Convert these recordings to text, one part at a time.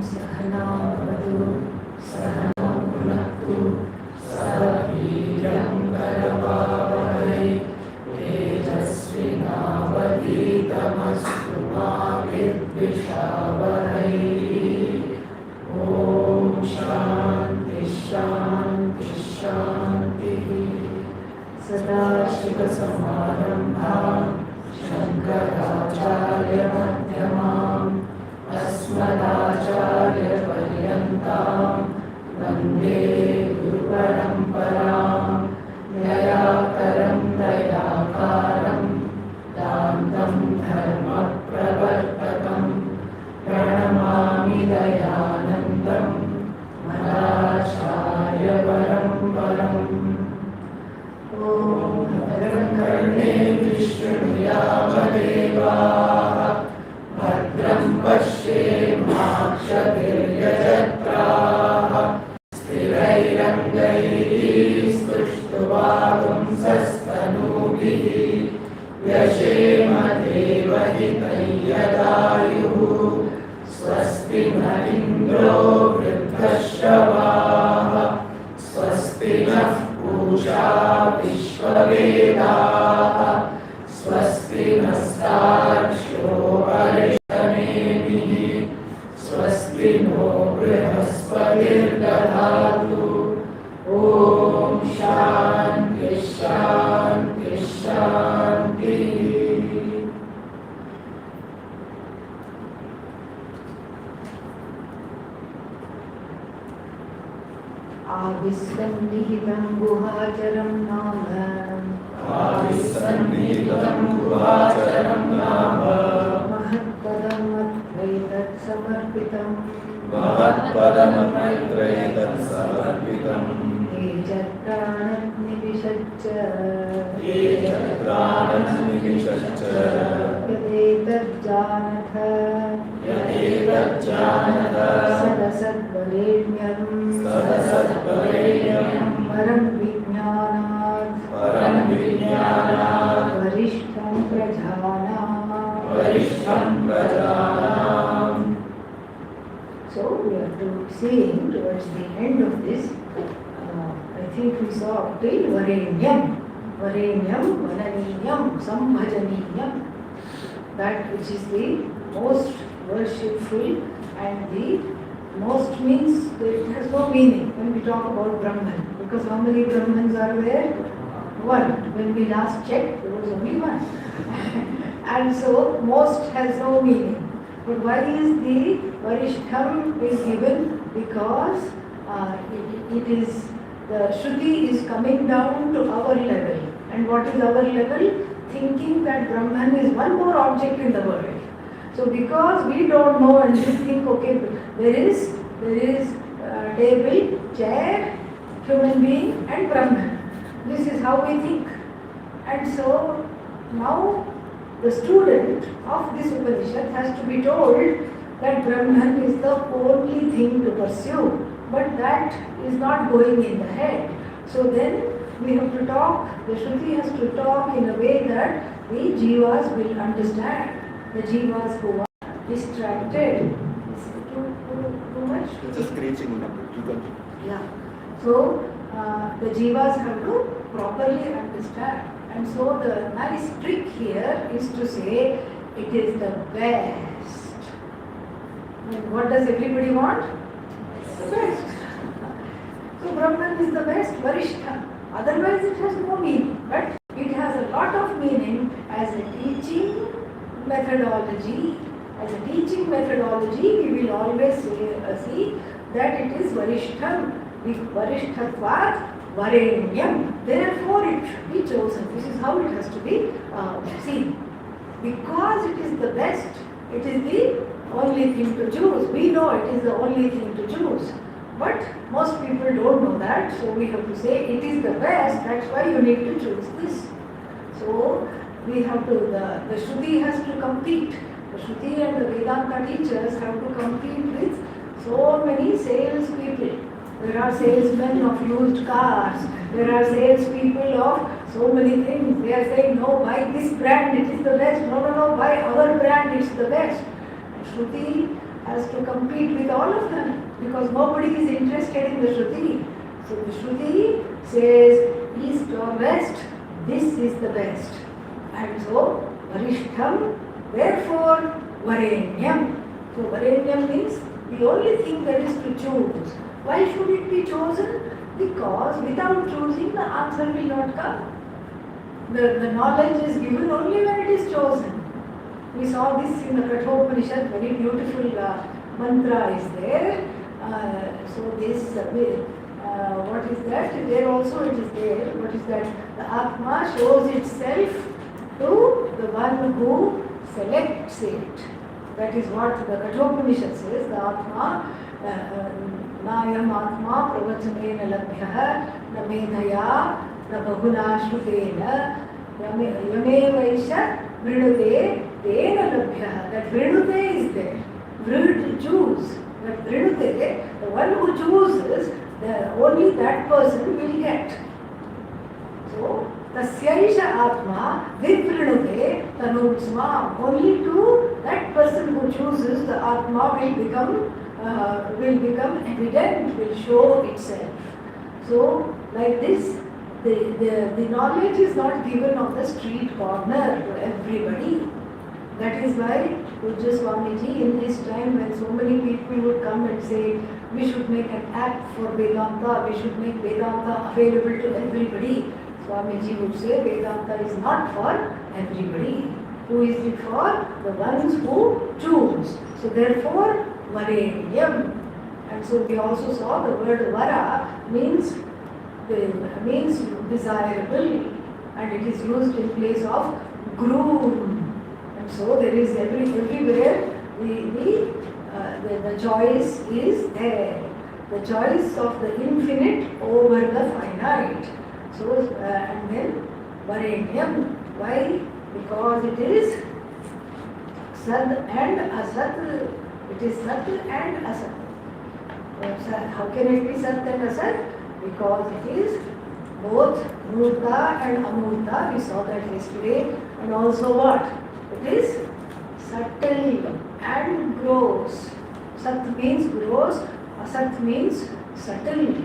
सहनावतु सहनौ भुनक्तु सह वीर्यं करवावहै तेजस्विनावधीतमस्तु मा विद्विषावहै। ॐ शान्ति शान्ति शान्तिः। सदाशिवसमारम्भां शङ्कराचार्यमध्यमाम् अस्मदाचार्यपर्यन्तां वन्दे गुरुपरम्परां। दयाकरं दयाकारं दान्तं धर्मप्रवर्तकं प्रणमामि दयानन्दं मदाचार्यपरम्परम्। ॐ भद्रं कर्णेभिः शृणुयामदेवाः भद्रं पश्येमाक्षभिर्यजत्राः स्थिरैरङ्गैः स्तुष्ट्वागुंसस्तनूभिः व्यशेम देवहितं यदायुः। स्वस्ति न इन्द्रो वृद्धश्रवाः स्वस्ति नः पूषा विश्ववेदाः स्वस्ति नस्तार्क्ष्यो अरिष्टनेमिः स्वस्ति नो बृहस्पतिर्दधातु। ॐ शान्ति शान्ति शान्तिः। आविस्सन्निहितं गुहाचरं नाम आविस्सन्निहितं गुहाचरं नाम महत्पदमत्वैतत्समर्पितम् महत्पदमत्वैतत्समर्पितम् ये चक्राणन्निविशच्च यदेतज्जानथ सदसद्वरेण्यं परं विज्ञानात् वरिष्ठं प्रजानाम्. So we are seeing towards the end of this, I think we saw till Varenyam, Vananiyam, Sambhajaniyam, that which is the most worshipful and the most means that it has no meaning when we talk about Brahman, because how many Brahmans are there? One. When we last checked, there was only one. And so most has no meaning. But why is the Varishtham is given? Because it is the Shruti is coming down to our level. And what is our level? Thinking that Brahman is one more object in the world. So because we don't know and we think, okay, there is table, chair, human being and Brahman. This is how we think. And so now the student of this Upanishad has to be told that Brahman is the only thing to pursue, but that is not going in the head. So then we have to talk, the Shruti has to talk in a way that the jivas will understand. The jivas who are distracted. Is it too much? It's a screeching number. Yeah. So the jivas have to properly understand. And so the nice trick here is to say it is the best. And what does everybody want? The best. So Brahman is the best, Varishtha. Otherwise it has no meaning. But it has a lot of meaning as a teaching methodology. As a teaching methodology, we will always see that it is Varishtham. Varishtatvat Varenyam. Therefore it should be chosen. This is how it has to be seen. Because it is the best, it is the only thing to choose. We know it is the only thing to choose. But most people don't know that. So we have to say it is the best. That's why you need to choose this. So we have to, the Shruti has to compete. The Shruti and the Vedanta teachers have to compete with so many sales people. There are salesmen of used cars. There are salespeople of so many things. They are saying, no, buy this brand, it is the best. No, buy our brand, it's the best. And Shruti has to compete with all of them because nobody is interested in the Shruti. So the Shruti says, east or west, this is the best. And so, Varishtham, therefore, Varenyam. So Varenyam means the only thing that is to choose. Why should it be chosen? Because without choosing, the answer will not come. The knowledge is given only when it is chosen. We saw this in the Mundakopanishad, very beautiful mantra is there. So this, what is that? There also it is there. What is that? The Atma shows itself to the one who selects it. That is what the Mundakopanishad says. The Atma, Nayam Atma pravachanena labhyah na medhaya na bahula shrutena yame vaisha vrinute tena labhyah. That vrinute is there. Vrid, choose. That vrinute, the one who chooses, only that person will get. So, tasyaisha atma vivrinute tanutsma. Only to that person who chooses, the atma will become evident, will show itself. So, like this, the knowledge is not given on the street corner to everybody. That is why Pujya Swamiji, in his time when so many people would come and say, we should make an app for Vedanta, we should make Vedanta available to everybody. Swamiji would say, Vedanta is not for everybody. Who is it for? The ones who choose. So therefore, Varenyam. And so we also saw the word Vara means desirable, and it is used in place of groom. And so there is everywhere the choice is there. The choice of the infinite over the finite. So and then Varenyam. Why? Because it is Sad and Asat. It is Sat and Asat. How can it be Sat and Asat? Because it is both Murta and Amurta. We saw that yesterday. And also what? It is subtle and gross. Sat means gross, Asat means subtle.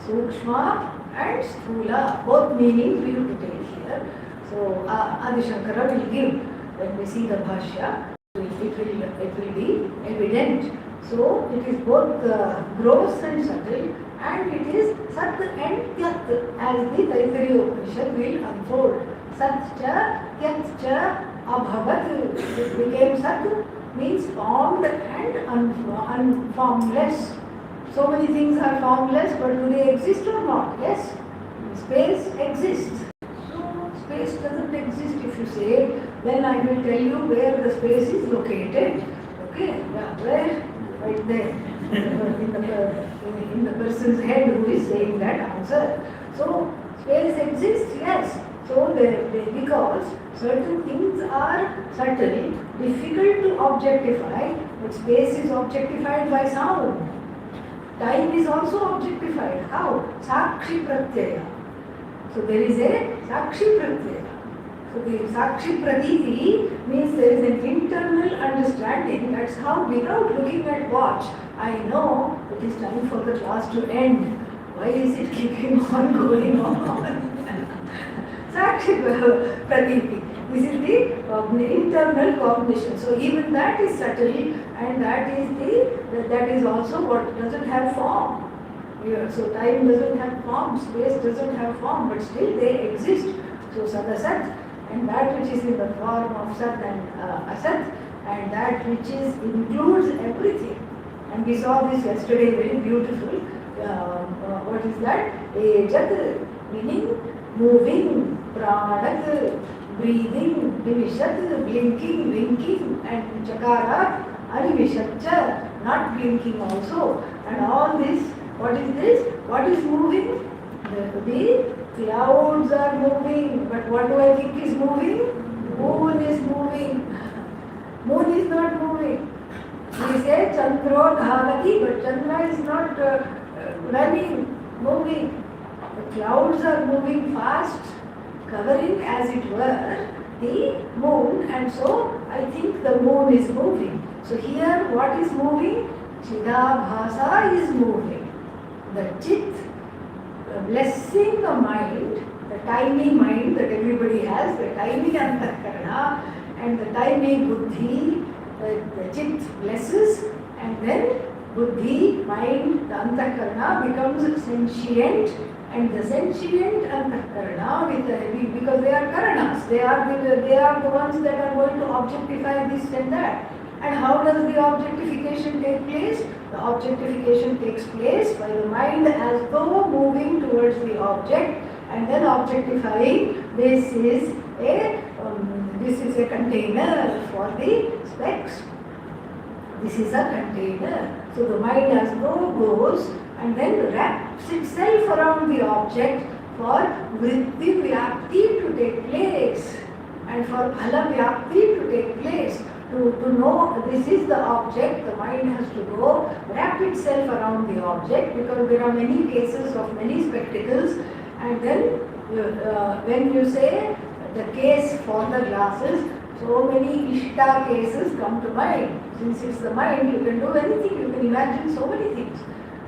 Sukshma and Sthula, both meanings we have to take here. So Adi Shankara will give, when we see the Bhashya, it will be evident. So it is both gross and subtle, and it is Sat and Tyat, as the Taittiriya Upanishad will unfold. Satcha, Tyatcha, Abhavat. It became Sat, means formed and formless. So many things are formless, but do they exist or not? Yes? Space exists. So space doesn't exist if you say, then I will tell you where the space is located. Okay? Yeah, where? Right there. In the person's head who is saying that answer. So space exists, yes. So because certain things are subtle, difficult to objectify, but space is objectified by sound. Time is also objectified. How? Sakshi Pratyaya. So there is a Sakshi Pratyaya. So the Sakshi Pratiti means there is an internal understanding. That's how, without looking at watch, I know it is time for the class to end. Why is it keeping on going on? Sakshi Pratiti. This is the internal cognition. So even that is subtle, and that is also what doesn't have form. So time doesn't have form, space doesn't have form, but still they exist. So Sadasat, and that which is in the form of Sat and Asat, and that which includes everything. And we saw this yesterday, very beautiful. What is that? Ejat, meaning moving, pranat, breathing, divishat, blinking, winking, and chakara, anivishatcha, not blinking also. And all this, what is this? What is moving? The clouds are moving, but what do I think is moving? Moon is moving. Moon is not moving. We say Chandro Dhavati, but Chandra is not running, moving. The clouds are moving fast, covering as it were the moon, and so I think the moon is moving. So here what is moving? Chidabhasa is moving. The chit, blessing the mind, the tiny mind that everybody has, the tiny antakarana and the tiny buddhi, the chit blesses, and then buddhi, mind, the antakarana becomes sentient, and the sentient antakarana with the heavy, because they are karanas, they are the ones that are going to objectify this and that. And how does the objectification take place? The objectification takes place by the mind as though moving towards the object and then objectifying. This is a container for the specs. This is a container. So the mind as though goes and then wraps itself around the object for vritti vyapti to take place and for phala vyapti to take place. To know this is the object, the mind has to go wrap itself around the object, because there are many cases of many spectacles, and then when you say the case for the glasses, so many ishta cases come to mind. Since it's the mind, you can do anything, you can imagine so many things.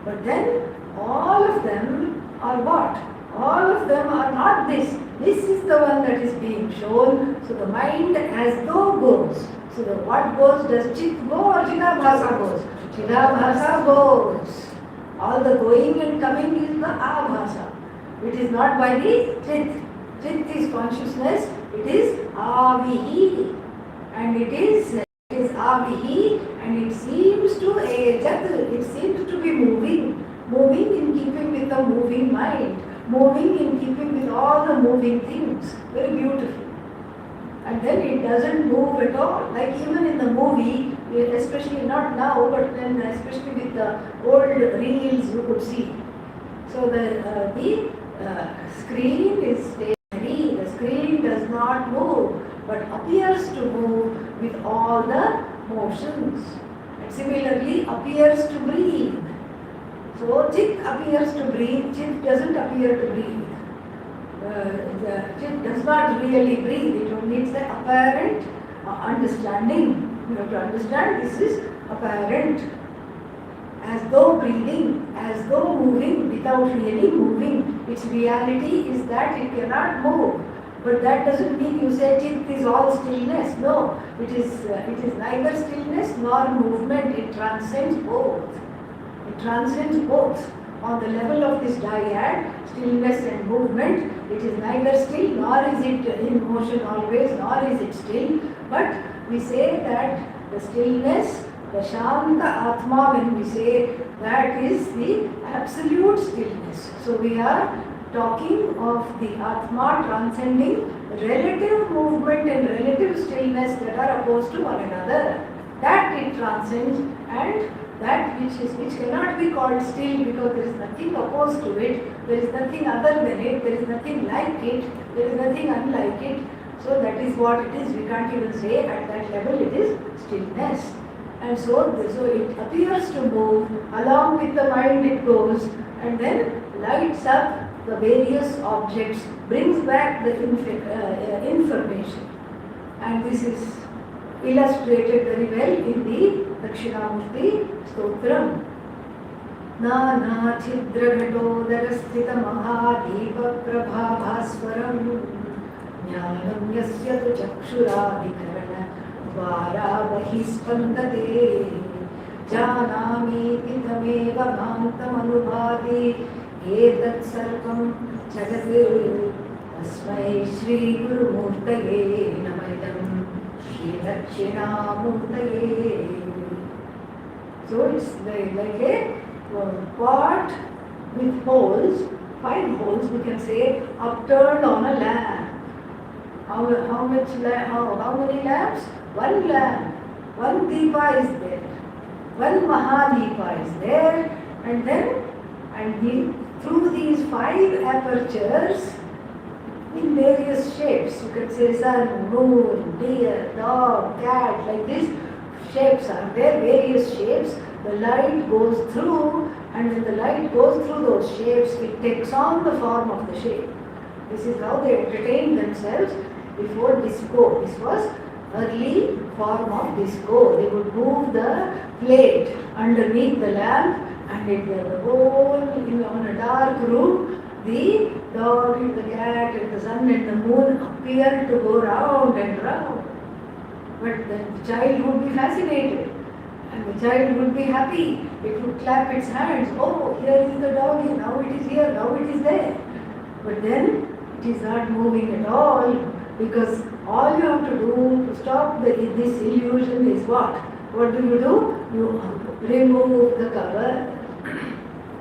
But then all of them are what? All of them are not this. This is the one that is being shown. So the mind as though goes. So the what goes? Does chit go or chidabhasa goes? Chidabhasa goes. All the going and coming is the abhasa. It is not by the chit. Chit is consciousness. It is avihi. And it is avihi, and it seems to it seems to be moving in keeping with the moving mind, moving in keeping with all the moving things. Very beautiful. And then it doesn't move at all. Like even in the movie, especially not now, but then especially with the old reels you could see. So the screen is steady, the screen does not move, but appears to move with all the motions. And similarly appears to breathe. So chit appears to breathe, chit doesn't appear to breathe. The chit does not really breathe, it only needs the apparent understanding. You have to understand this is apparent, as though breathing, as though moving without really moving. Its reality is that it cannot move. But that doesn't mean you say chit is all stillness. No, it is neither stillness nor movement. It transcends both. It transcends both. On the level of this dyad, stillness and movement, it is neither still nor is it in motion always, nor is it still. But we say that the stillness, the Shanta Atma, when we say that is the absolute stillness. So we are talking of the Atma transcending relative movement and relative stillness that are opposed to one another. That it transcends, and that which cannot be called still, because there is nothing opposed to it, there is nothing other than it, there is nothing like it, there is nothing unlike it. So that is what it is. We can't even say at that level it is stillness. And so it appears to move, along with the mind it goes, and then lights up the various objects, brings back the information. And this is illustrated very well in the Dakshinamurti Stotram. Nana Chidraghatodara Mahadipa Prabhavaswaram Jnanam Yasya Tu Chakshuravikarana Varavahi Spandate Janami Pitameva Bhantam Anubhati Etat Sarvam Jagate Tasmai Shri Guru Murtaye Namayam Shri Dakshinamurtaye. So it's like a pot with holes, 5 holes we can say, upturned on a lamp. How many lamps? 1 lamp. 1 deepa is there. 1 Mahadeepa is there, and then through these 5 apertures in various shapes, you can say sun, moon, deer, dog, cat, like this shapes are there, various shapes. The light goes through, and when the light goes through those shapes, it takes on the form of the shape. This is how they entertain themselves. before disco. This was early form of disco. They would move the plate underneath the lamp, and the whole, on a dark room, the dog and the cat and the sun and the moon appear to go round and round. But the child would be fascinated, and the child would be happy. It would clap its hands. Oh, here is the doggy, now it is here, now it is there. But then it is not moving at all, because all you have to do to stop this illusion is what? What do? You remove the cover.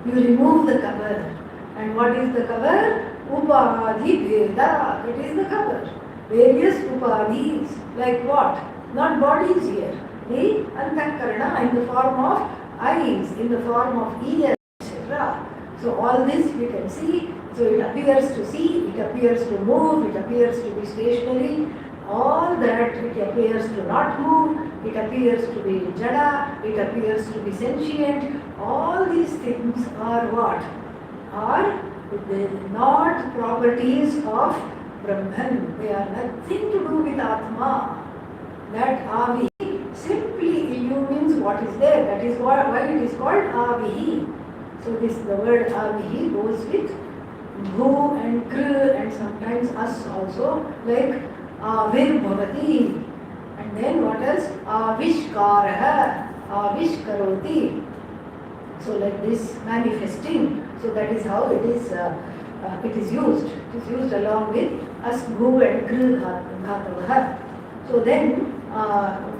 You remove the cover. And what is the cover? Upadhi Veda. It is the cover. Various upadhis. Like what? Not bodies here. The antakarana in the form of eyes, in the form of ears, etc. So all this we can see. So it appears to see, it appears to move, it appears to be stationary. All that, it appears to not move, it appears to be jada, it appears to be sentient. All these things are what? Are not properties of Brahman. They are nothing to do with Atma. That Avi simply illumines what is there. That is why it is called Avihi. So the word Avihi goes with Bhu and Kr and sometimes As also, like Avir Bhavati. And then what else? Avishkaraha, Avishkaroti. So like this manifesting. So that is how it is used. It is used along with As, Bhu and Kr Dhatavaha. So then,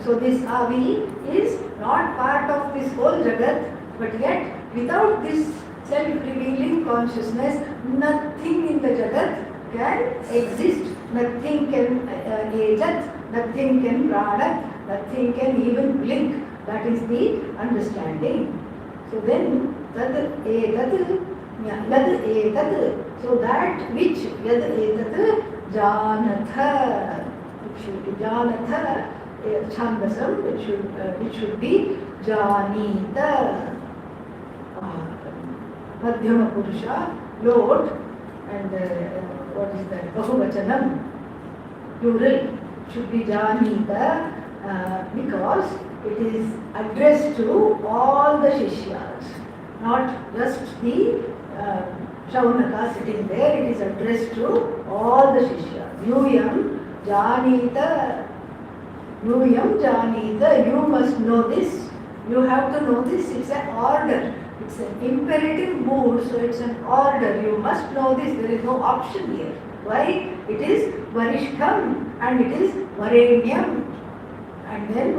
so this Avi is not part of this whole Jagat, but yet without this self-revealing consciousness, nothing in the Jagat can exist. Nothing can ejat, nothing can pranat, nothing can even blink. That is the understanding. So then, tad etat, yad etat. So that which yad etat janatha. It should be janatha. Chandasam, it should be janita. Madhyama Purusha, Lord, and what is that? Bahuvachanam, plural, should be Janita, because it is addressed to all the Shishyas, not just the Shaunaka sitting there, it is addressed to all the Shishyas. Yuyam Janita, Yuyam Janita, you must know this, you have to know this, it's an order. It's an imperative mood, so it's an order. You must know this. There is no option here. Why? It is Varishtham and it is Varenyam. And then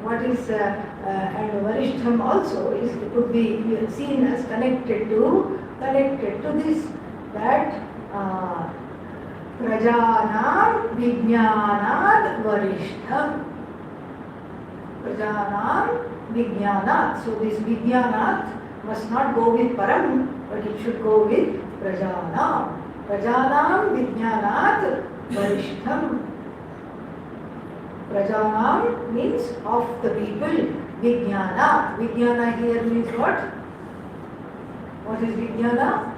what is and Varishtham also is could be seen as connected to this, that Prajanam Vijnanad Varishtham. Prajanam Vijnanat. So this Vijnanat must not go with Param, but it should go with Prajanam. Prajanam Vijnanat Varishtham. Prajanam means of the people. Vijnana. Vijnana here means what? What is Vijnana?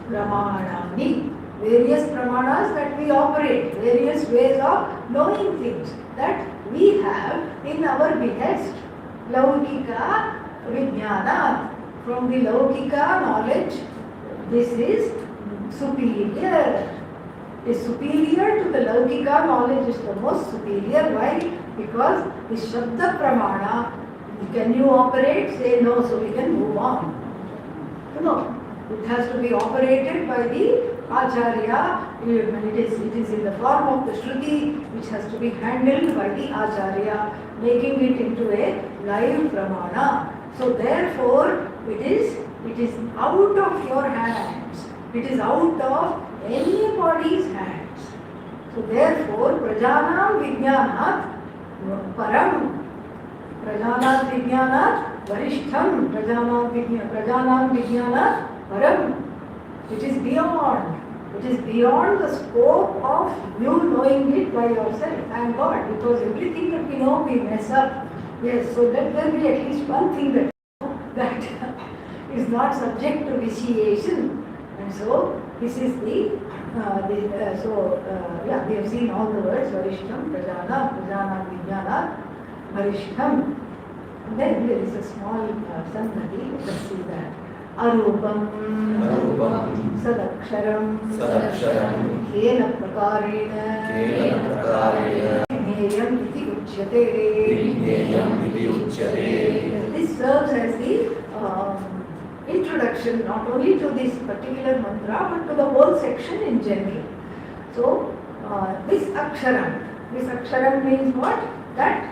Pramanani. Various pramanas that we operate, various ways of knowing things that we have in our behest. Laukika Vijnana. From the Laukika knowledge, this is superior. Is superior to the Laukika knowledge, is the most superior. Why? Because the Shabda Pramana, can you operate? Say no, so we can move on. No. It has to be operated by the Acharya. It is in the form of the Shruti, which has to be handled by the Acharya, making it into a live Pramana. So therefore, it is out of your hands. It is out of anybody's hands. So therefore, Prajanam Vijnanat Param. Prajanam Vijnanat Varishtham. Prajanam Vijnanat Param. It is beyond. It is beyond the scope of you knowing it by yourself. Thank God, because everything that we know we mess up. Yes, so let there be at least one thing that is not subject to vitiation. And so this is the we have seen all the words, Varishtham, Prajana, Prajana, Vijnana, Varishtham. And then there is a small sandhati, let us see that. Arupam, Sadaksharam, Kena Prakarena, Jneyam iti uchyate. This serves as the introduction not only to this particular mantra but to the whole section in general. So, this aksharam means what? That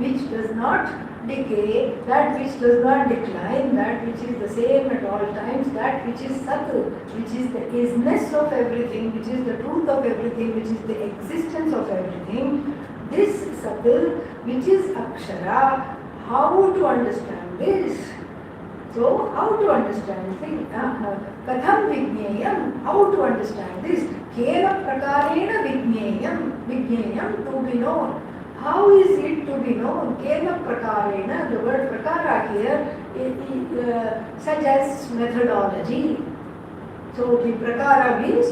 which does not decay, that which does not decline, that which is the same at all times, that which is sat, which is the isness of everything, which is the truth of everything, which is the existence of everything. This sat, which is akshara, how to understand this? So, how to understand things? Katham vijneyam, how to understand this? Kena prakarena vijneyam, to be known. How is it to be known? Kena prakarena, the word prakara here, it suggests methodology. So, the prakara means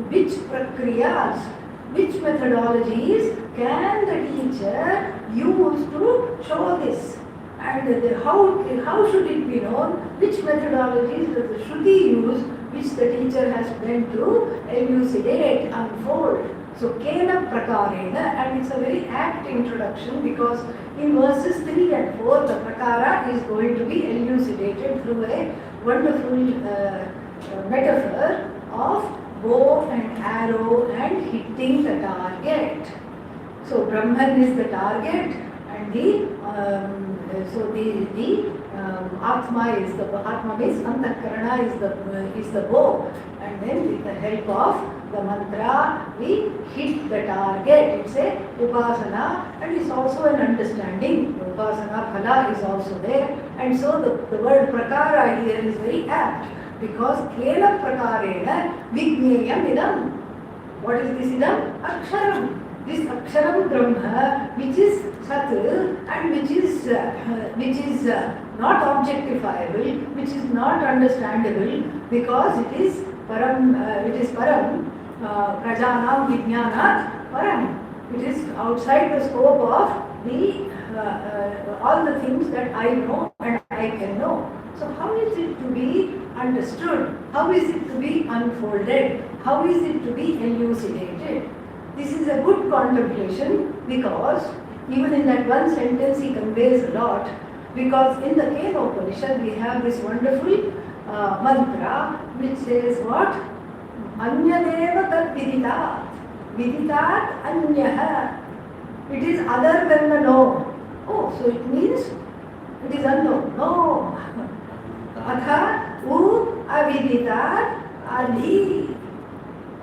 which prakriyas, which methodologies can the teacher use to show this? And how should it be known? Which methodologies does the Shruti use, which the teacher has meant to elucidate, unfold? So, Kena Prakarena, and it's a very apt introduction because in verses 3 and 4, the Prakara is going to be elucidated through a wonderful metaphor of bow and arrow and hitting the target. So, Brahman is the target and the Atma is the Atma means Antakarana is the bow, and then with the help of the mantra we hit the target. It's a upasana and it's also an understanding. Upasana phala is also there, and so the word prakara here is very apt because kena prakarena vijneyam idam. What is this idam? Aksharam. This aksharam brahma, which is sat and which is not objectifiable, which is not understandable because it is param, prajanam vijnanat param. It is outside the scope of the all the things that I know and I can know. So how is it to be understood? How is it to be unfolded? How is it to be elucidated? This is a good contemplation because even in that one sentence he conveys a lot, because in the Kenopanishad we have this wonderful mantra which says what? Anyadeva tad viditat. Viditat anyaha. It is other than the known. Oh, so it means it is unknown. No. Atha u aviditat adhi.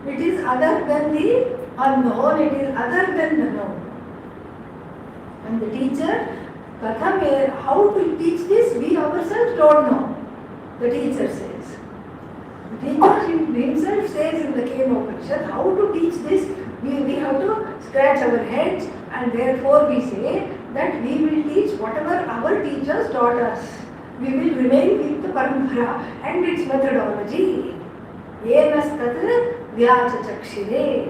It is other than the unknown, it is other than the known. And the teacher, how to teach this, we ourselves don't know. The teacher says. The teacher himself says in the Kenopanishad, how to teach this, we have to scratch our heads, and therefore we say that we will teach whatever our teachers taught us. We will remain with the parampara and its methodology. Yenastat vyachachakshire.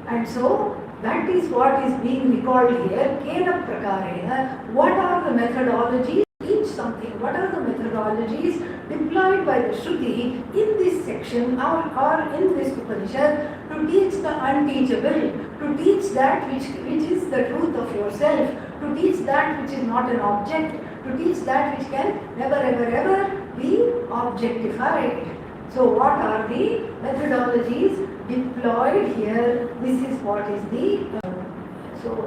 And so, that is what is being recalled here. Kena prakarena. What are the methodologies to teach something? What are the methodologies deployed by the Shruti in this section or in this Upanishad to teach the unteachable, to teach that which is the truth of yourself, to teach that which is not an object, to teach that which can never ever be objectified. So what are the methodologies deployed here? This is what is the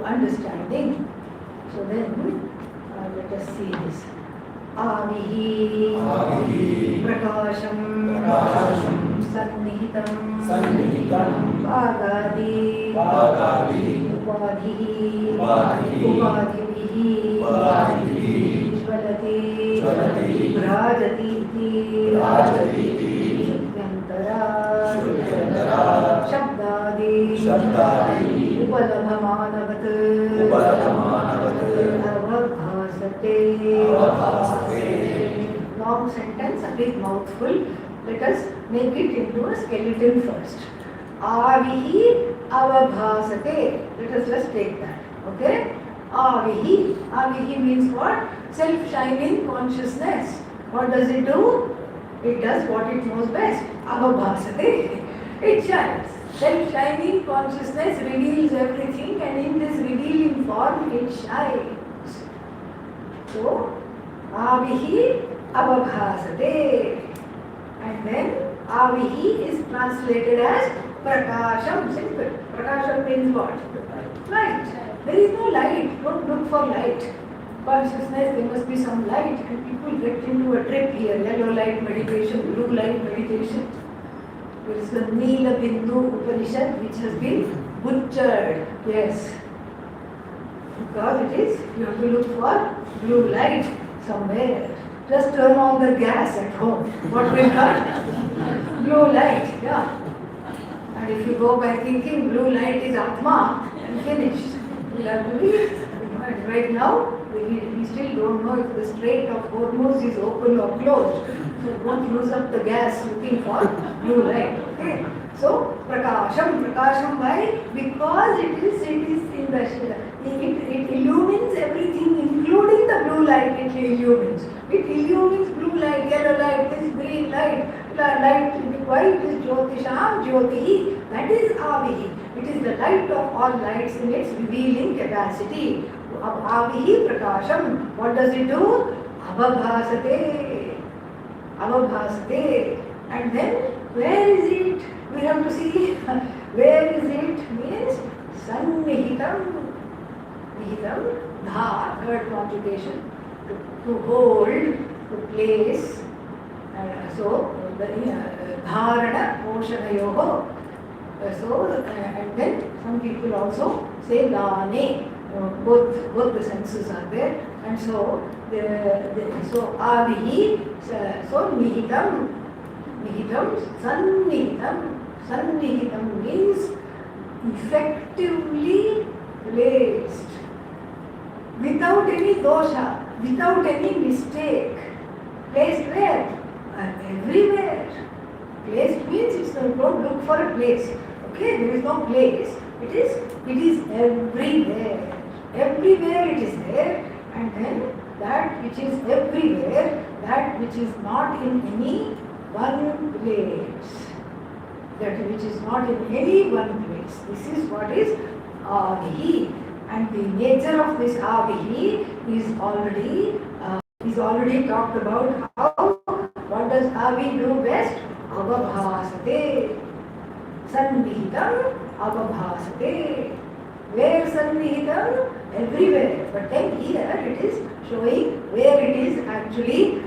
understanding. So then let us see this. Avihi prakasham sannihitam bhagadi upadihi jvalati brajati Shabdadi Upalabhamanavat Avabhasate. Long sentence, a big mouthful. Let us make it into a skeleton first. Avihi avabhasate. Let us just take that. Okay? Avihi. Avihi means what? Self-shining consciousness. What does it do? It does what it knows best. Avabhasate. It shines. Self-shining consciousness reveals everything, and in this revealing form it shines. So, Avihi avabhasate. And then Avihi is translated as Prakasham. Simple. Prakasham means what? Light. There is no light. Don't look for light. Consciousness, there must be some light, and people get into a trip here. Yellow light meditation, blue light meditation. There is the Neela Bindu Upanishad which has been butchered. Yes. Because it is, you have to look for blue light somewhere. Just turn on the gas at home. What will come? Blue light, yeah. And if you go by thinking blue light is Atma, and finished. You have to be, right now, we still don't know if the Strait of Hormuz is open or closed. So don't use up the gas looking for blue light. Okay. So Prakasham, why? Because it is in the it illumines everything, including the blue light. It illumines blue light, yellow light, this green light, white is Jyotisham, Jyotihi. That is Avihi. It is the light of all lights in its revealing capacity. Avihi Prakasham. What does it do? Avabhasate. And then where is it? We have to see where is it means Sannihitam. Nihitam, dha, third conjugation, to hold, to place. So the dharana, poshanayoho. And then some people also say dane. Both the senses are there, and so avihi, so nihitam, sannihitam means effectively placed, without any dosha, without any mistake. Placed where? Everywhere. Placed means it's don't look for a place. Okay, there is no place. It is everywhere. Everywhere it is there, and then that which is everywhere, that which is not in any one place. That which is not in any one place. This is what is Avihi. And the nature of this Avihi is already talked about. How? What does Avi do best? Avabhasate. Sannihitam avabhasate. Where Sannihitam? Everywhere. But then here it is showing where it is actually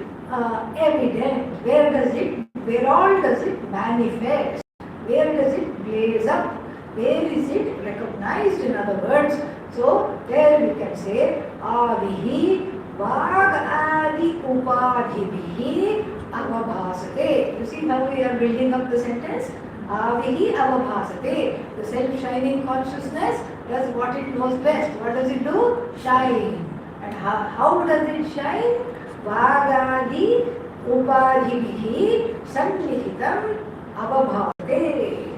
evident. Where all does it manifest? Where does it blaze up? Where is it recognized, in other words? So there we can say Avihi Vag Adi Upadhibihi Avabhasate. You see how we are building up the sentence? Avihi Avabhasate. The self-shining consciousness does what it knows best. What does it do? Shine. And how does it shine? Vagadi Upadhibihi Sannihitam Avabhasate.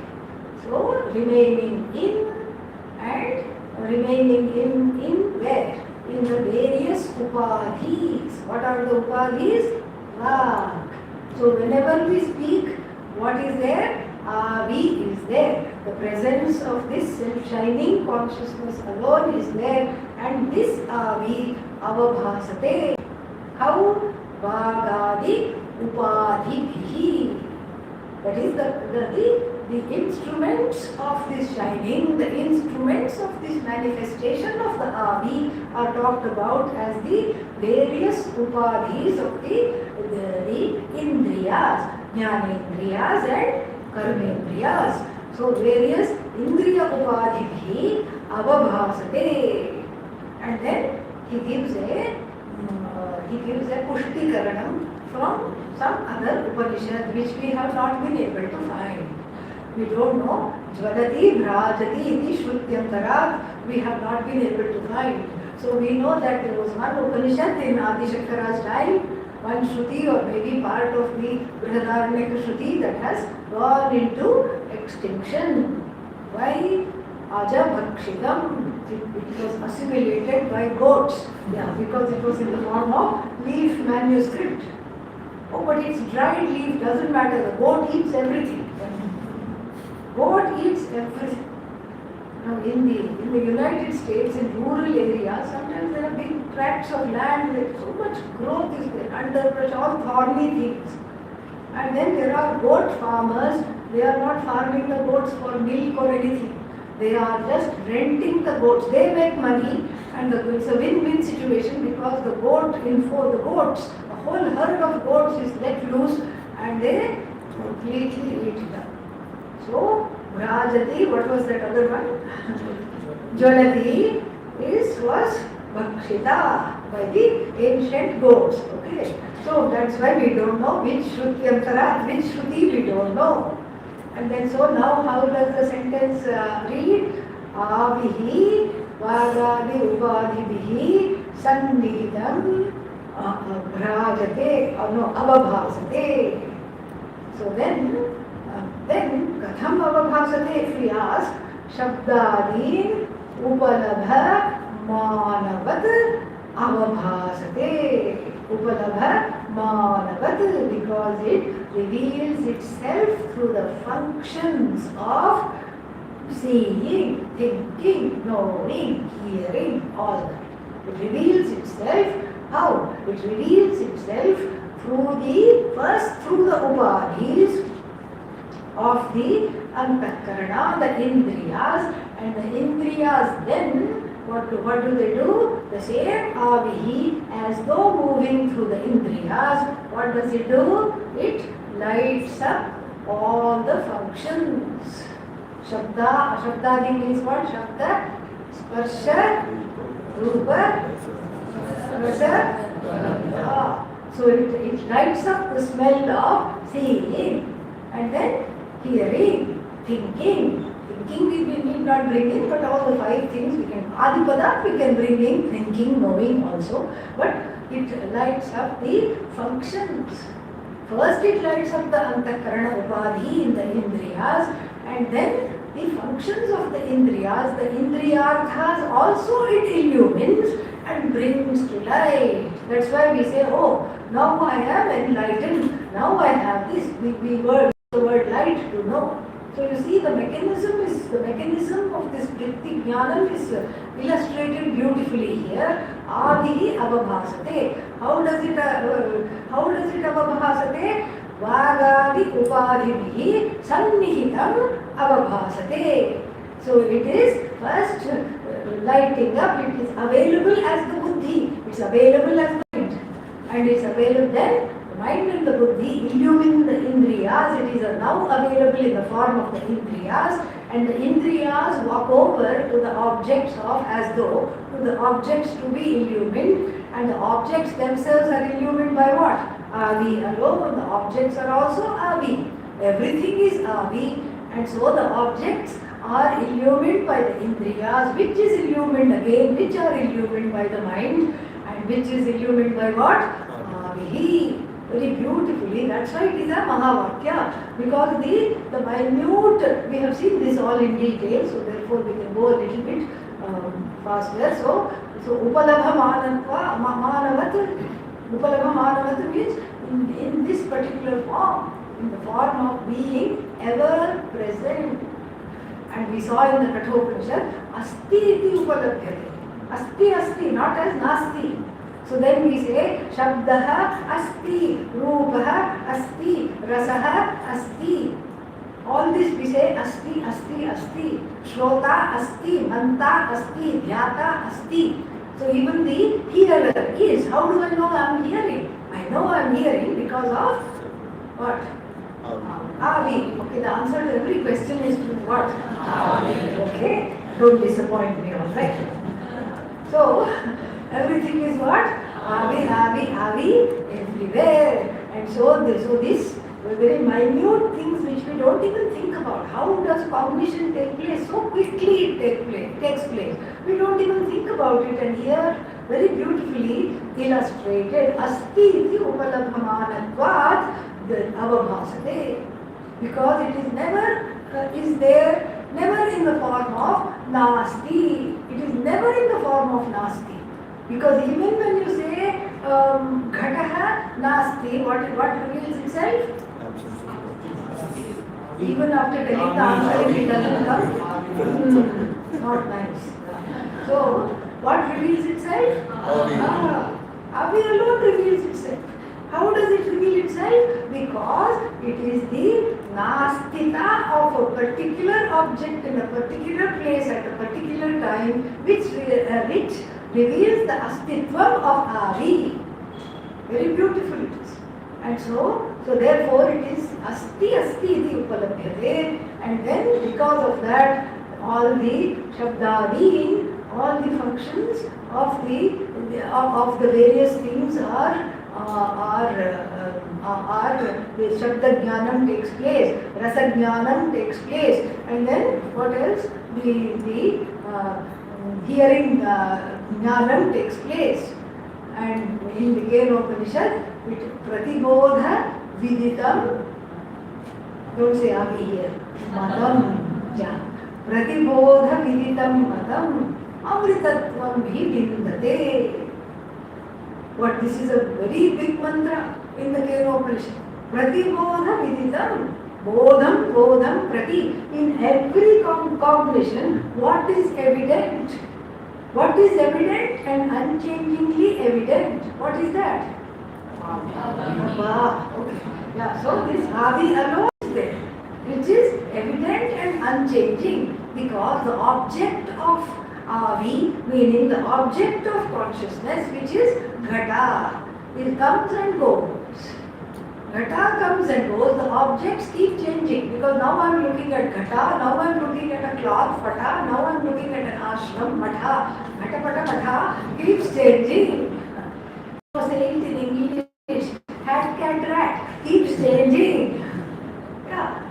So remaining in where? In the various upadhis. What are the upadhis? Vag. So whenever we speak, what is there? Avi is there. The presence of this self-shining consciousness alone is there, and this Avi avabhasate. How? Vagadi upadhibhi. That is the instruments of this shining, the instruments of this manifestation of the Avi are talked about as the various upadhis of the indriyas, jnanendriyas and karmendriyas. So various indriya upadhibhi avabhasate. And then he gives a pushti from some other Upanishad which we have not been able to find. We don't know. Jvalati, Bhrajati, Iti, Shrutyantara, we have not been able to find. So we know that there was one Upanishad in Adi Shankara's time one Shruti or maybe part of the Brihadaranyaka Shruti that has gone into extinction. Why? Aja Bhakshitam. It was assimilated by goats. Yeah, because it was in the form of leaf manuscript. Oh, but it's dried leaf, doesn't matter. The goat eats everything. Goat eats everything. Now in the United States, in rural areas, sometimes there are big tracts of land with so much growth is there, underbrush, all thorny things. And then there are goat farmers, they are not farming the goats for milk or anything. They are just renting the goats. They make money and it's a win-win situation because the goats, a whole herd of goats is let loose and they completely eat it up. So, Rajati, what was that other one? Jwalati was Bhakshita by the ancient gods. Okay. So that's why we don't know which Shrutyantara, which Shruti we don't know. And then so now how does the sentence read? Avihi Vagadi Ubadhibihi Sannihidam Bhrajate Abhabhasate. So then Katham Abhabhasate, if we ask, Shabdadin Upalabha Manavat Abhabhasate. Upalabha Manavat, because it reveals itself through the functions of seeing, thinking, knowing, hearing, all that. It reveals itself. How? It reveals itself through the upadhis of the antakarana, the indriyas, and the indriyas then what do they do? The same avihi, as though moving through the indriyas, what does it do? It lights up all the functions. Shabdadi means what? Shabda, sparsha, rupa, rasa. So it lights up the smell of seeing, and then hearing, thinking. Thinking we need not bring in, but all the five things we can. Adipadat we can bring in, thinking, knowing also. But it lights up the functions. First it lights up the antakarana upadhi in the indriyas, and then the functions of the indriyarthas also it illumines and brings to light. That's why we say, oh, now I am enlightened, now I have this, the word light to know. So you see the mechanism of this Vritti Jnanam is illustrated beautifully here. Adihi abhabhasate. How does it abhabhasate? Vagadi upadhibihi sannihitam abhabhasate. So it is first lighting up, it is available as the buddhi, it's available as the mind, and it's available then. Mind and the buddhi illumine the indriyas, it is now available in the form of the indriyas, and the indriyas walk over to the objects as though to the objects to be illumined, and the objects themselves are illumined by what? Avi alone, the objects are also Avi. Everything is Avi, and so the objects are illumined by the indriyas, which is illumined again, which are illumined by the mind, and which is illumined by what? Avi. Very beautifully, that's why it is a Mahavakya, because the minute, we have seen this all in detail, so therefore we can go a little bit faster. So Upalabha Manavat means in this particular form, in the form of being ever present. And we saw in the Kathopanishad, Asti iti upalabhyate. Asti, not as Nasti. So then we say Shabdaha Asti, Rupaha Asti, Rasaha Asti. All this we say Asti, Asti, Asti. Shrota Asti, Manta Asti, Dhyata Asti. So even the hearer is. How do I know I am hearing? I know I am hearing because of what? Avi. Okay, the answer to every question is to what? Avi. Okay, don't disappoint me, alright? So everything is what? Avi, everywhere. And so this very minute things which we don't even think about. How does cognition take place? So quickly it takes place. We don't even think about it. And here very beautifully illustrated. Asti iti upalabhamanatvat avabhasate. Because it is never is there, never in the form of nasti. It is never in the form of nasti. Because even when you say ghataha nasti, what reveals itself? Even after telling the answer, if it doesn't come, not nice. So, what reveals itself? Avi alone reveals itself. How does it reveal itself? Because it is the nastita of a particular object in a particular place at a particular time, which reveals the astitvam of Avi. Very beautiful it is. And so therefore it is asti iti upalabhyate, and then because of that, all the shabdadi, all the functions of the various things are the Shabda Jnanam takes place, Rasa Jnanam takes place, and then what else? The hearing Jnanam takes place. And in the Kenopanishad, Pratibodha Viditam, don't say Avi here, Matam Ja. Pratibodha Viditam Matam Amritatvam Bhidindate. But this is a very big mantra in the Kenopanishad. Pratibodha Viditam. Bodham, Bodham, Prati. In every cognition, what is evident? What is evident and unchangingly evident? What is that? Okay. Yeah, so this Avi alone is there, which is evident and unchanging, because the object of Avi, meaning the object of consciousness, which is Ghata, it comes and goes. Ghata comes and goes, the objects keep changing, because now I am looking at Ghata, now I am looking at a cloth, Phata, now I am looking at an ashram, Matha, Ghata, Pata, Matha, keeps changing. I say it in English, hat, cat, rat, keeps changing. Yeah.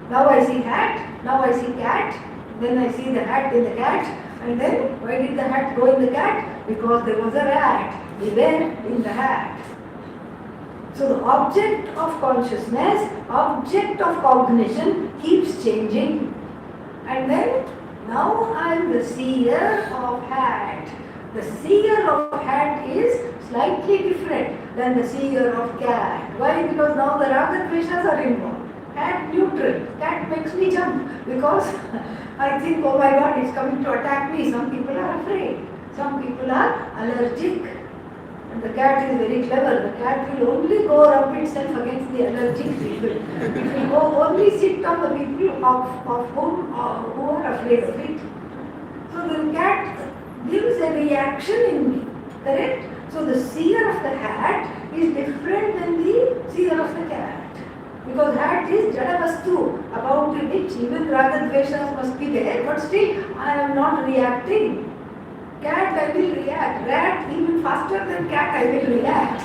Now I see hat, now I see cat, then I see the hat in the cat, and then why did the hat go in the cat? Because there was a rat even in the hat. So the object of consciousness, object of cognition keeps changing. And then now I am the seer of hat. The seer of hat is slightly different than the seer of cat. Why? Because now the raga dveshas are involved. Cat neutral. Cat makes me jump because I think, oh my God, it's coming to attack me. Some people are afraid. Some people are allergic. And the cat is very clever. The cat will only go rub itself against the allergic people. It will go only sit on the people of whom who are afraid of it. So the cat gives a reaction in me. Correct? So the seer of the hat is different than the seer of the cat. Because hat is jada vastu, about which even raga dveshas must be there, but still I am not reacting. Cat I will react, rat even faster than cat I will react.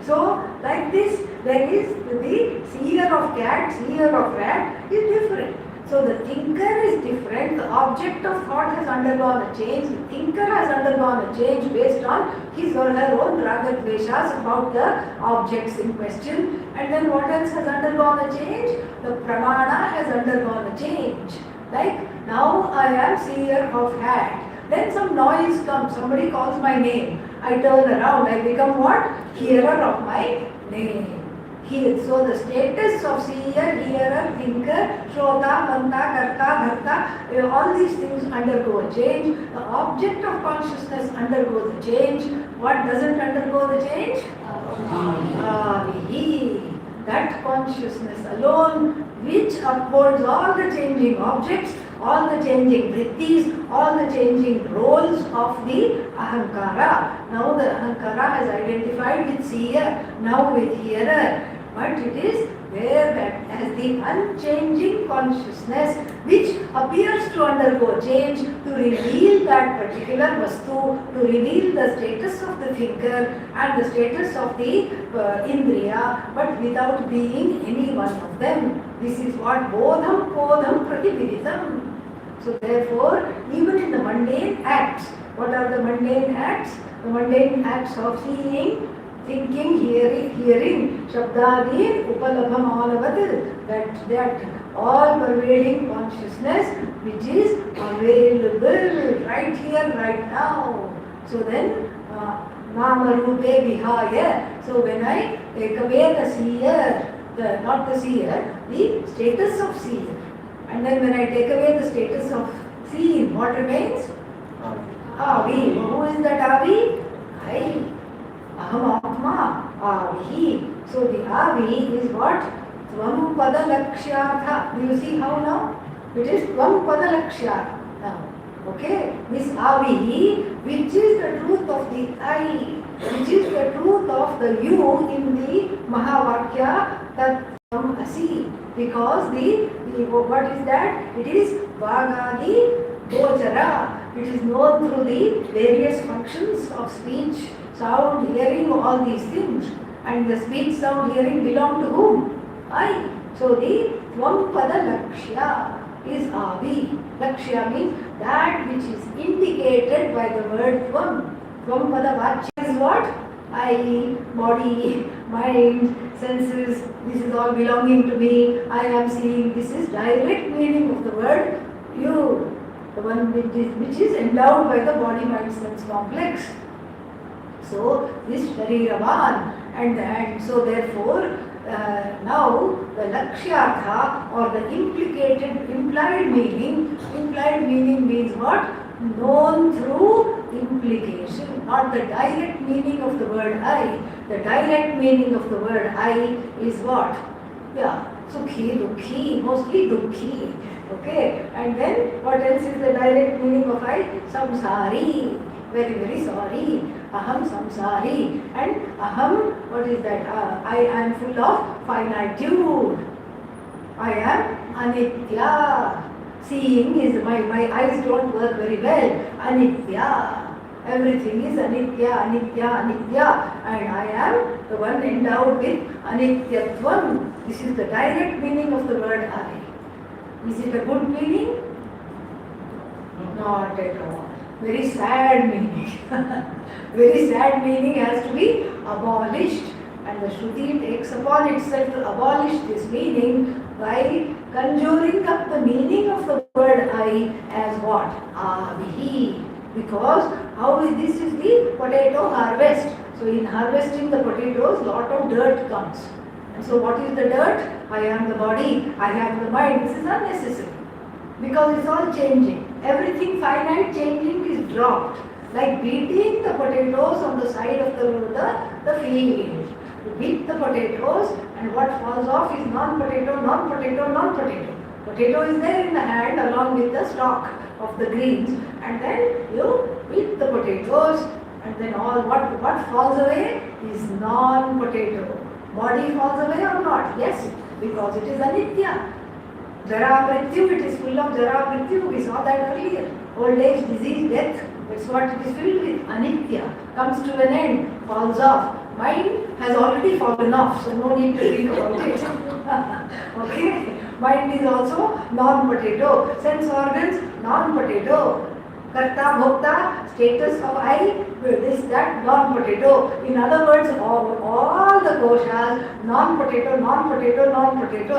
So like this, there is the seer of cat, seer of rat is different. So the thinker is different, the object of thought has undergone a change, the thinker has undergone a change based on his or her own raga dveshas about the objects in question. And then what else has undergone a change? The pramana has undergone a change. Like now I am seer of hat. Then some noise comes, somebody calls my name. I turn around, I become what? Hearer of my name. So the status of seer, hearer, thinker, shrota, manta, karta, dharta, all these things undergo a change. The object of consciousness undergoes a change. What doesn't undergo the change? That consciousness alone, which upholds all the changing objects, all the changing vrittis, all the changing roles of the ahankara. Now the ahankara has identified with seer, now with hearer. But it is there that as the unchanging consciousness which appears to undergo change, to reveal that particular vastu, to reveal the status of the thinker and the status of the indriya, but without being any one of them. This is what bodham, bodham, pratividitam. So therefore, even in the mundane acts, what are the mundane acts? The mundane acts of seeing, thinking, hearing, shabdadi, upalabhamalavat, that all pervading consciousness which is available right here, right now. So then, nama rupe vihaya. So when I take away the seer, not the seer, the status of seer. And then when I take away the status of seeing, what remains? Avi. Who is that Avi? I. Aham Atma. Avi. So the Avi is what? Tvam pada lakshyartha. Do you see how now? It is tvam pada lakshyartha now. Okay? This Avi, which is the truth of the I, which is the truth of the you in the Mahavakya, that Tvam Asi. Because the what is that? It is Vagadi Gochara. It is known through the various functions of speech, sound, hearing, all these things. And the speech, sound, hearing belong to whom? I. So the Tvam Pada Lakshya is Avi. Lakshya means that which is indicated by the word Tvam. Tvam Pada Vachya is what? I, body, mind, senses, this is all belonging to me, I am seeing, this is direct meaning of the word you, the one which is endowed by the body, mind, sense complex. So, this Shariravan, and so therefore, now the Lakshyartha or the implied meaning means what? Known through implication, not the direct meaning of the word I. The direct meaning of the word I is what? Yeah, Sukhi, Dukhi, mostly Dukhi. Okay, and then what else is the direct meaning of I? Samsari, very, very sorry. Aham samsari. And aham, what is that? I am full of finitude. I am anitya. Seeing is, my eyes don't work very well. Anitya. Everything is anitya. And I am the one endowed with anityatvam. This is the direct meaning of the word I. Is it a good meaning? Not at all. Very sad meaning. Very sad meaning has to be abolished. And the Shruti takes upon itself to abolish this meaning by conjuring up the meaning of the word I as what? Avihi. Because this is the potato harvest. So in harvesting the potatoes, lot of dirt comes. And so what is the dirt? I am the body, I have the mind. This is unnecessary. Because it's all changing. Everything finite changing is dropped. Like beating the potatoes on the side of the field. You beat the potatoes and what falls off is non-potato. Potato is there in the hand along with the stalk of the greens, and then you beat the potatoes, and then all what falls away is non-potato. Body falls away or not? Yes, because it is anitya. Jara Mrityu, it is full of Jara Mrityu. We saw that earlier. Old age, disease, death. That's what it is filled with. Anitya comes to an end, falls off. Mind has already fallen off, so no need to think about it. Okay? Mind is also non-potato. Sense organs, non-potato. Karta, bhokta, status of I, this, that, non-potato. In other words, all the koshas, non-potato,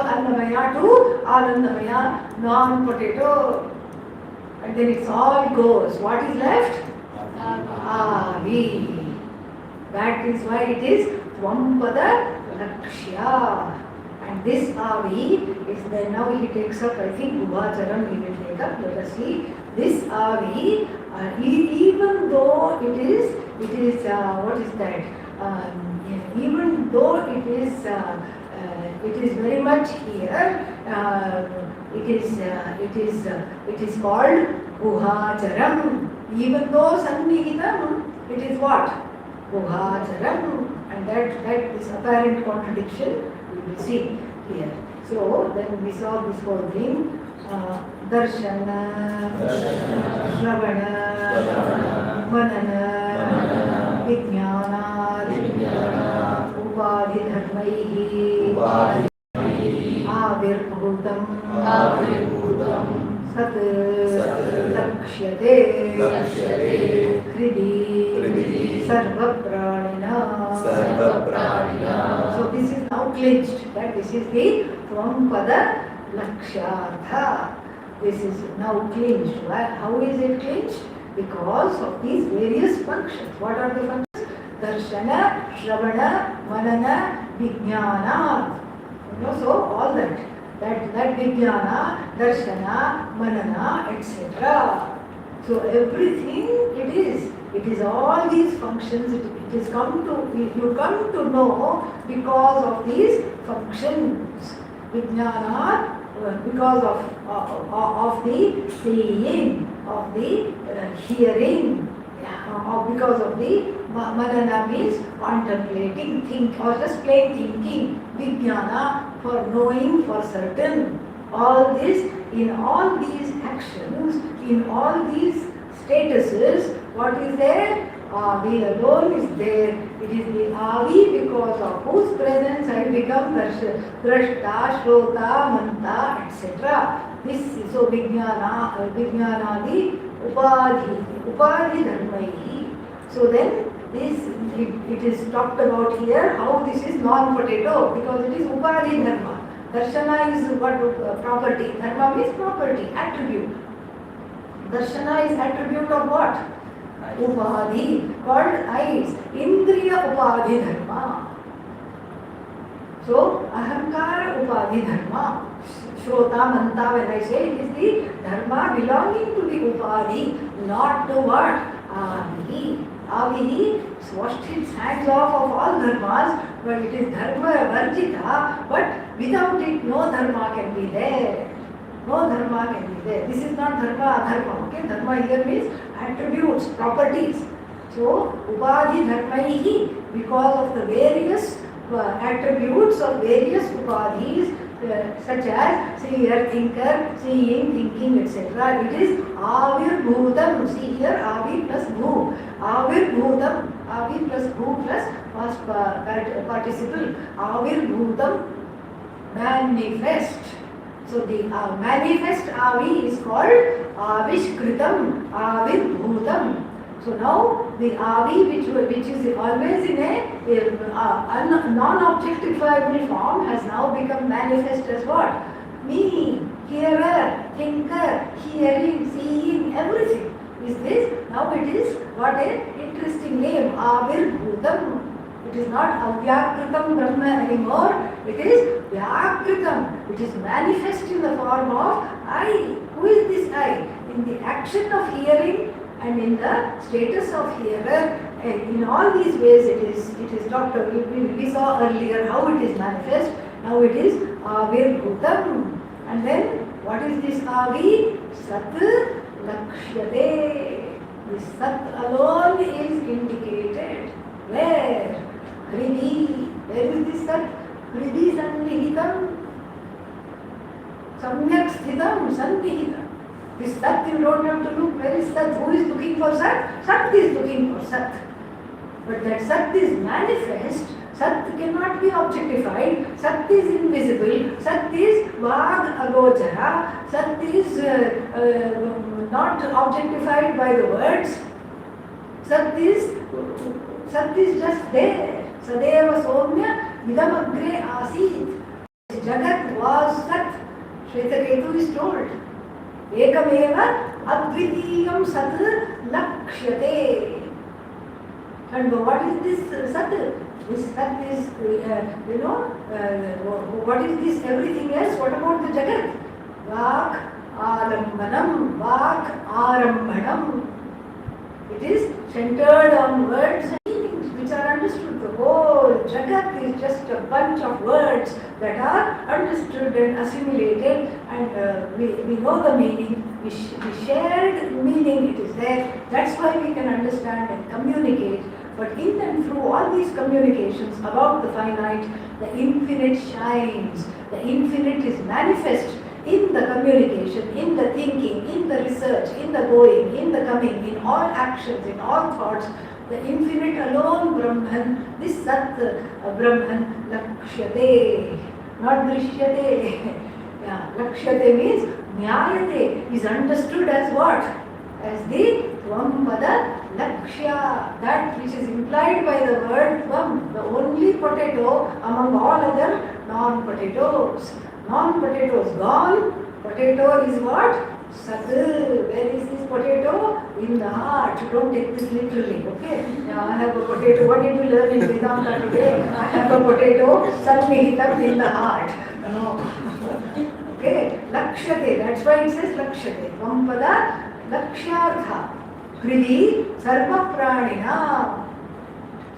annamaya to anandamaya, non-potato. And then it all goes. What is left? Avi. That is why it is Tvampada Lakshya. And this Avi is there. Now he takes up, I think, Ubhacharam he will take up. Let us see. This Avi, even though it is what is that? Even though it is very much here, it is called Ubhacharam. Even though Sannihitam, it is what? Ubhacharam. And that this apparent contradiction we will see here. So then we saw this whole thing. Darshana, Shravana, Manana, Vijnana, Upadhi Dharmaihi, Avirbhutam, Sat, Lakshyate. Lakshyate. Hridi. Sarva Pranina. So this is now clinched. That this is the Tvampada Lakshyartha. This is now clinched. How is it clinched? Because of these various functions. What are the functions? Darshana, Shravana, Manana, Vijnana. So all that Vijnana, Darshana, Manana, etc. So everything it is all these functions. It is you come to know because of these functions. Vijnana, because of the seeing, of the hearing, because of the Manana means contemplating, think, or just plain thinking. Vijnana for knowing for certain. All this, in all these actions, in all these statuses, what is there? Avi alone is there. It is the Avi because of whose presence I become Drashta, Shrota, Manta, etc. This is so Vijnanadi, Upadhi Dharmaihi. So then this it is talked about here how this is non-potato because it is Upadhi Dharma. Darshana is what property. Dharma means property, attribute. Darshana is attribute of what? Upadhi, called eyes. Indriya Upadhi Dharma. So, Ahankara Upadhi Dharma. Shrota, Manta, when I say it is the Dharma belonging to the Upadhi, not to what? Avihi. Avihi washed its hands off of all dharmas, but it is Dharma Varjita, but without it no Dharma can be there. No Dharma can be there. This is not Dharma, Adharma. Okay? Dharma here means attributes, properties. So, Upadhi Dharmaihi, because of the various attributes of various Upadhis, such as seer, thinker, seeing, thinking, etc. It is Avirbhutam. See here, Avi plus Bhu. Avirbhutam, Avi plus Bhu plus past participle. Avirbhutam, manifest. So the manifest Avi is called Avishkritam, Avirbhutam. So now the Avi which is always in a non-objectifiable form has now become manifest as what? Me, hearer, thinker, hearing, seeing, everything. Is this? Now it is what an interesting name, Avirbhutam. It is not Avyakritam Brahma anymore, it is Vyakritam. It is manifest in the form of I. Who is this I? In the action of hearing and in the status of hearer, in all these ways it is talked about. We saw earlier how it is manifest. Now it is Avirbhutam. And then what is this Avi? Sat Lakshyate. This Sat alone is indicated. Where? Hridi. Where is this Sat? Hridi Sannihitam. Samyak Sthitam Sannihitam. This Sat, you don't have to look. Where is Sat? Who is looking for Sat? Sat is looking for Sat. But that Sat is manifest. Sat cannot be objectified. Sat is invisible. Sat is Vag Agochara. Sat is not objectified by the words. Sat is just there. Sadeva Somya Vidamagre Asit. Jagat was Sat. Shvetaketu is told. Ekameva Advitiyam Sat Lakshyate. And what is this Sat? This Sat is, what is this everything else? What about the Jagat? Vak Arambanam, Vak Arambanam. It is centered on words and meanings which are understood. The whole Jagat is just a bunch of words that are understood and assimilated, and we know the meaning. We shared meaning, it is there. That's why we can understand and communicate. But in and through all these communications about the finite, the infinite shines. The infinite is manifest in the communication, in the thinking, in the research, in the going, in the coming, in all actions, in all thoughts. The infinite alone Brahman, this Sat Brahman Lakshyate, not Drishyate. Yeah, Lakshyate means Nyayate is understood as what? as the Tvampada Lakshya, that which is implied by the word Tvam, the only potato among all other non-potatoes. Non-potatoes gone, potato is what? Sat. Where is this potato? In the heart. Don't take this literally, okay? Now I have a potato. What did you learn in Vedanta today? I have a potato, Sannihitam in the heart. No. Okay? Lakshyate. That's why it says Lakshyate. Tvampada Lakshyartha. Kriti Sarva Pranina.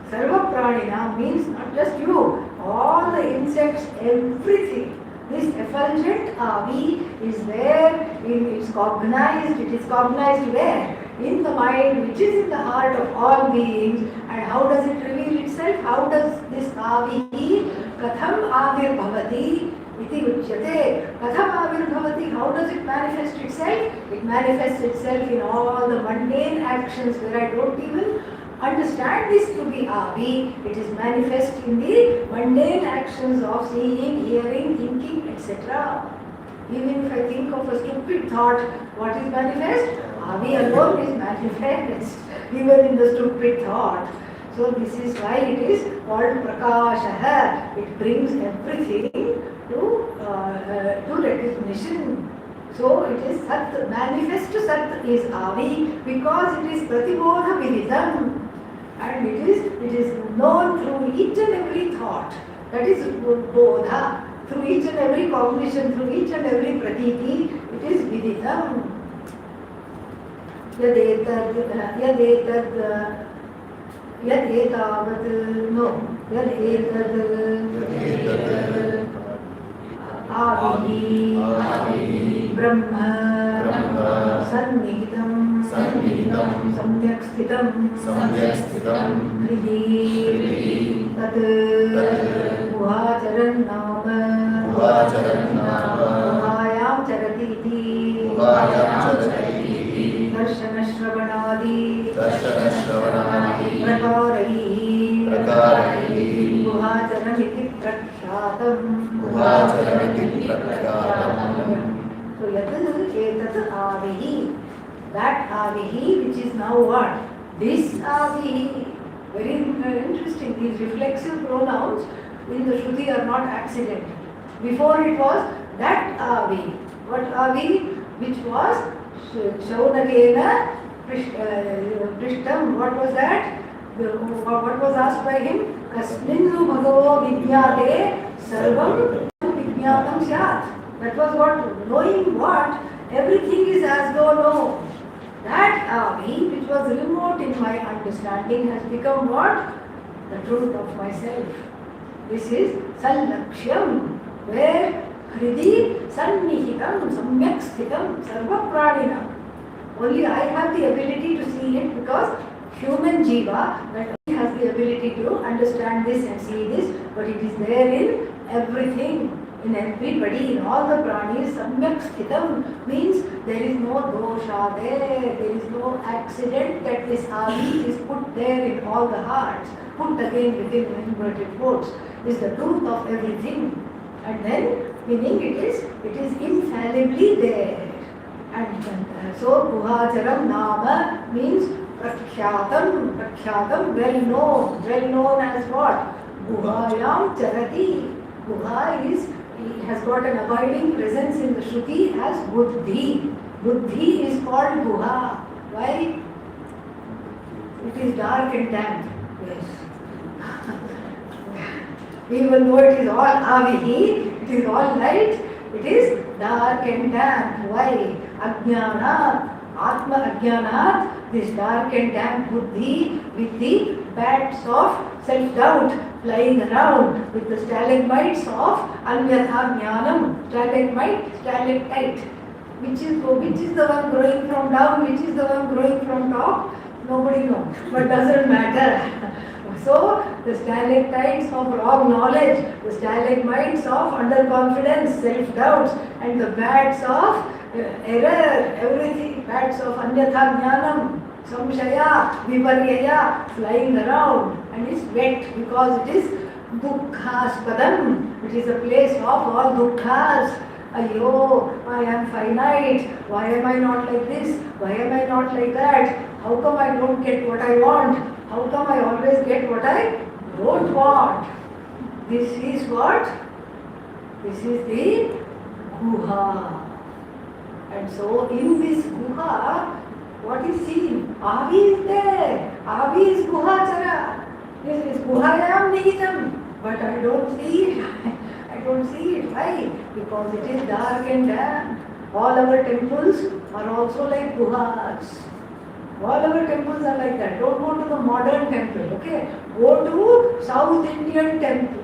Sarva Pranina means not just you, all the insects, everything. This effulgent avi is there, it is cognized where? In the mind, which is in the heart of all beings. And how does it reveal itself? How does this avi, katham avir bhavati, iti uchyate. Katham avir bhavati, how does it manifest itself? It manifests itself in all the mundane actions where I don't even understand this to be avi. It is manifest in the mundane actions of seeing, hearing, thinking, etc. Even if I think of a stupid thought, what is manifest? Avi alone is manifest, even in the stupid thought. So this is why it is called prakasha. It brings everything to recognition. So it is Sat, manifest Sat is Avi because it is Pratibodha Viditam. And it is known through each and every thought. That is Bodha. Through each and every cognition, through each and every pratiti, it is Viditam. Avi Brahma Sannihitam Samyak Sthitam Kriti Tat Guhacharan Nama Guhayam Charati Darshana Shravanadi Prakaraihi Guhacharan iti Prakshatam. So yat etat avihi, that avihi which is now what? This avihi. Very interesting. These reflexive pronouns in the Shruti are not accidental. Before it was that avi. What avi? Which was Shaunakena Prishtam. What was that? What was asked by him? Kasminnu bhagavo vidyate sarvam vijnatam syat. That was what? Knowing what? Everything is as though no. That avi, which was remote in my understanding, has become what? The truth of myself. This is Sallakshyam, where Hridi Sannihitam Samyak Sthitam Sarva Pranina. Only I have the ability to see it because human jiva that has the ability to understand this and see this, but it is there in everything, in everybody, in all the pranis. Samyak Sthitam means there is no dosha there is no accident that this avi is put there in all the hearts, put again within inverted quotes, is the truth of everything. And then, meaning it is infallibly there. And so, Guhacharam Nama means Prakshyatam, well known as what? Guhayam Charati. Guha has got an abiding presence in the Shruti as Buddhi. Buddhi is called Guha. Why? It is dark and damp. Yes. Even though it is all avihi, it is all light, it is dark and damp. Why? Ajnanat, Atma Ajnanat, this dark and damp buddhi with the bats of self-doubt flying around, with the stalagmites of Anyatha Jnanam, stalactite. Which is the one growing from down, which is the one growing from top? Nobody knows, but doesn't matter. So, the stalactites of wrong knowledge, the stalagmites of underconfidence, self-doubts, and the bats of error, everything, bats of Anyatha Jnanam, Samshaya, Viparyaya, flying around, and it's wet because it is Dukkhaspadam. It is a place of all dukkhas. Ayyo, I am finite. Why am I not like this? Why am I not like that? How come I don't get what I want? How come I always get what I don't want? This is what? This is the guha. And so in this guha, what is seen? Avi is there. Avi is guhachara. This is guhayam nihitam. But I don't see it. I don't see it. Why? Because it is dark and damp. All our temples are also like guhas. All our temples are like that. Don't go to the modern temple, okay? Go to South Indian temple.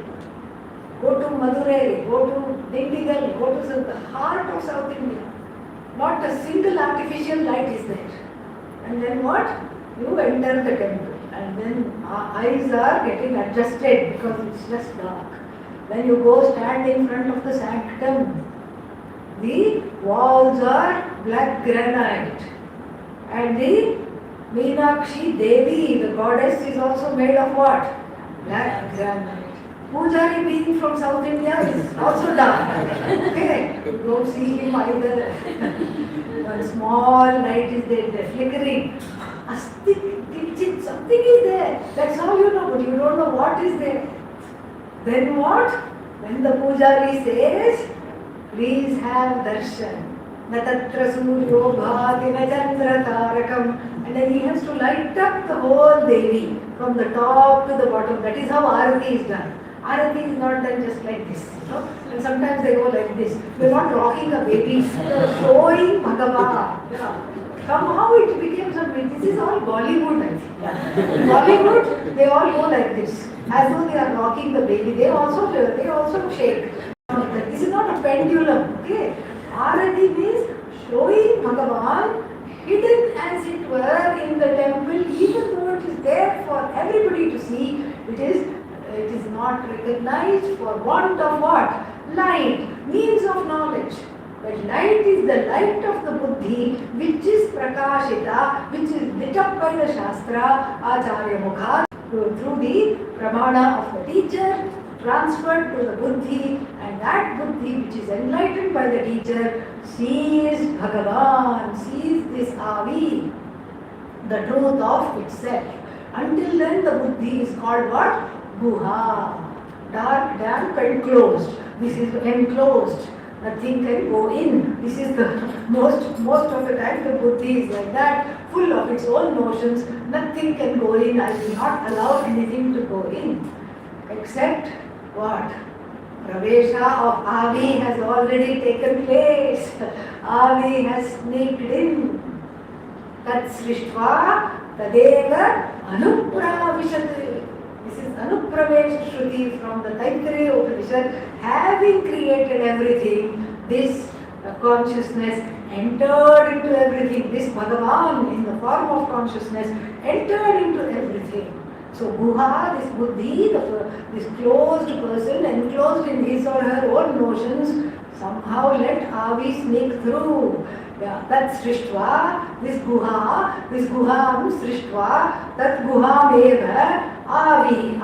Go to Madurai, go to Dindigal, go to the heart of South India. Not a single artificial light is there. And then what? You enter the temple. And then our eyes are getting adjusted because it's just dark. When you go stand in front of the sanctum, the walls are black granite. And the Meenakshi Devi, the goddess, is also made of what? Black granite. Pujari being from South India is also dark. Okay, you don't see him either. One small light is there, flickering. Something is there. That's how you know, but you don't know what is there. Then what? When the Pujari says, please have darshan. Natatra suryo bhati na chandra tarakam. And then he has to light up the whole Devi from the top to the bottom. That is how Arati is done. Arati is not done just like this. You know? And sometimes they go like this. We are not rocking a baby. We are showing Bhagavan. Yeah. Somehow it became something. This is all Bollywood, I think. In Bollywood, they all go like this. As though they are rocking the baby. They also shake. This is not a pendulum. Okay. Arati means showing Bhagavan hidden as it were in the temple, even though it is there for everybody to see. It is not recognized for want of what? Light, means of knowledge. But light is the light of the buddhi, which is prakashita, which is lit up by the Shastra, Acharya Mukha, through the pramana of the teacher, transferred to the buddhi, and that buddhi, which is enlightened by the teacher, sees Bhagavan, sees this Avi, the truth of itself. Until then, the buddhi is called what? Guha. Dark, damp, enclosed. This is enclosed. Nothing can go in. This is the most of the time the buddhi is like that, full of its own notions. Nothing can go in. I will not allow anything to go in. Except what? Pravesha of Avi has already taken place. Avi has sneaked in. Tat srishtva tadeva anupravishat. This is Anupravesh Shruti from the Taittiriya Upanishad. Having created everything, this consciousness entered into everything. This Bhagavan in the form of consciousness entered into everything. So Guha, this buddhi, this closed person, enclosed in his or her own notions, somehow let Avi sneak through. Tat srishtva, this guham srishtva, tat guham eva, Avi,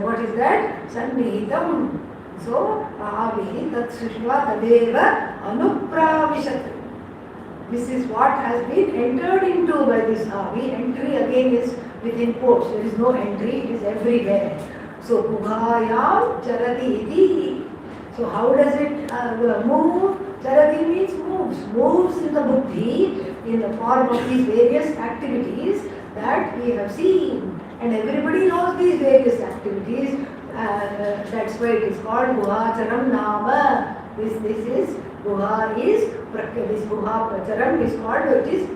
what is that? Sannihitam. So, Avi, tat srishtva, tadeva, anupravishat. This is what has been entered into by this Avi. Entry again is within quotes. There is no entry, it is everywhere. So, Guhayam charati iti. So, how does it move? Charati means moves. Moves in the buddhi in the form of these various activities that we have seen. And everybody knows these various activities. That's why it is called Guhacharam Nama. This is Guha is, this Guhacharam is called, it is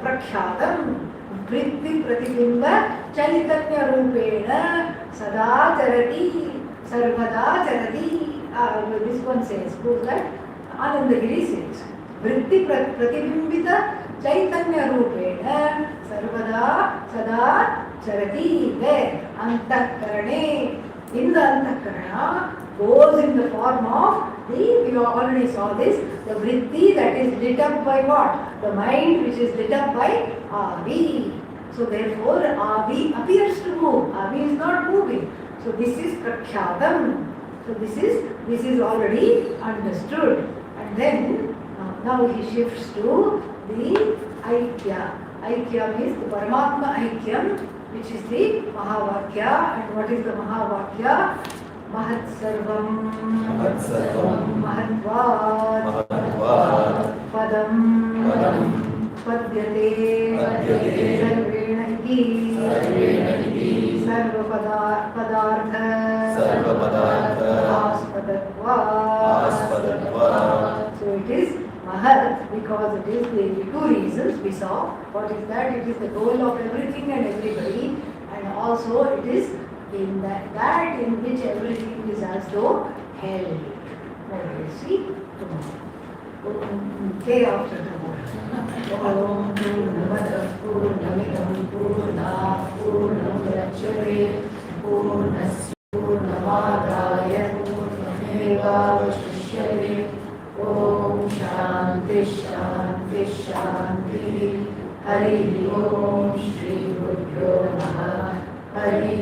Prakhyatam. Vritti Pratibimba Chaitanya Rupena Sada Charati Sarvada Charati. This one says, who is that? Anandagiri says, Vritti Pratibimbita Chaitanya Rupena Sarvada Sada Charati. There, Antakarane. In the Antakarana goes in the form of we already saw this, the vritti that is lit up by what? The mind which is lit up by Avi. So therefore Avi appears to move. Avi is not moving. So this is Prakhyatam. So this is already understood. And then now he shifts to the Aikya. Aikya means the Paramatma Aikyam, which is the Mahavakya. And what is the Mahavakya? Mahat Sarvam, Mahatvat, Padam, Padyate, Sarvena iti, Sarvapadartha, Aspadatva. So it is Mahat because it is the two reasons we saw. What is that? It is the goal of everything and everybody, and also it is in that in which everything is also held. What do you see? Day after tomorrow. Om Purnamada Purnamidam Purnat Purnamudachyate Purnasya Purnamadaya Purnamevavashishyate. Om Shanti Shanti Shanti. Hari Om Shri Gurubhyo Namaha. Hari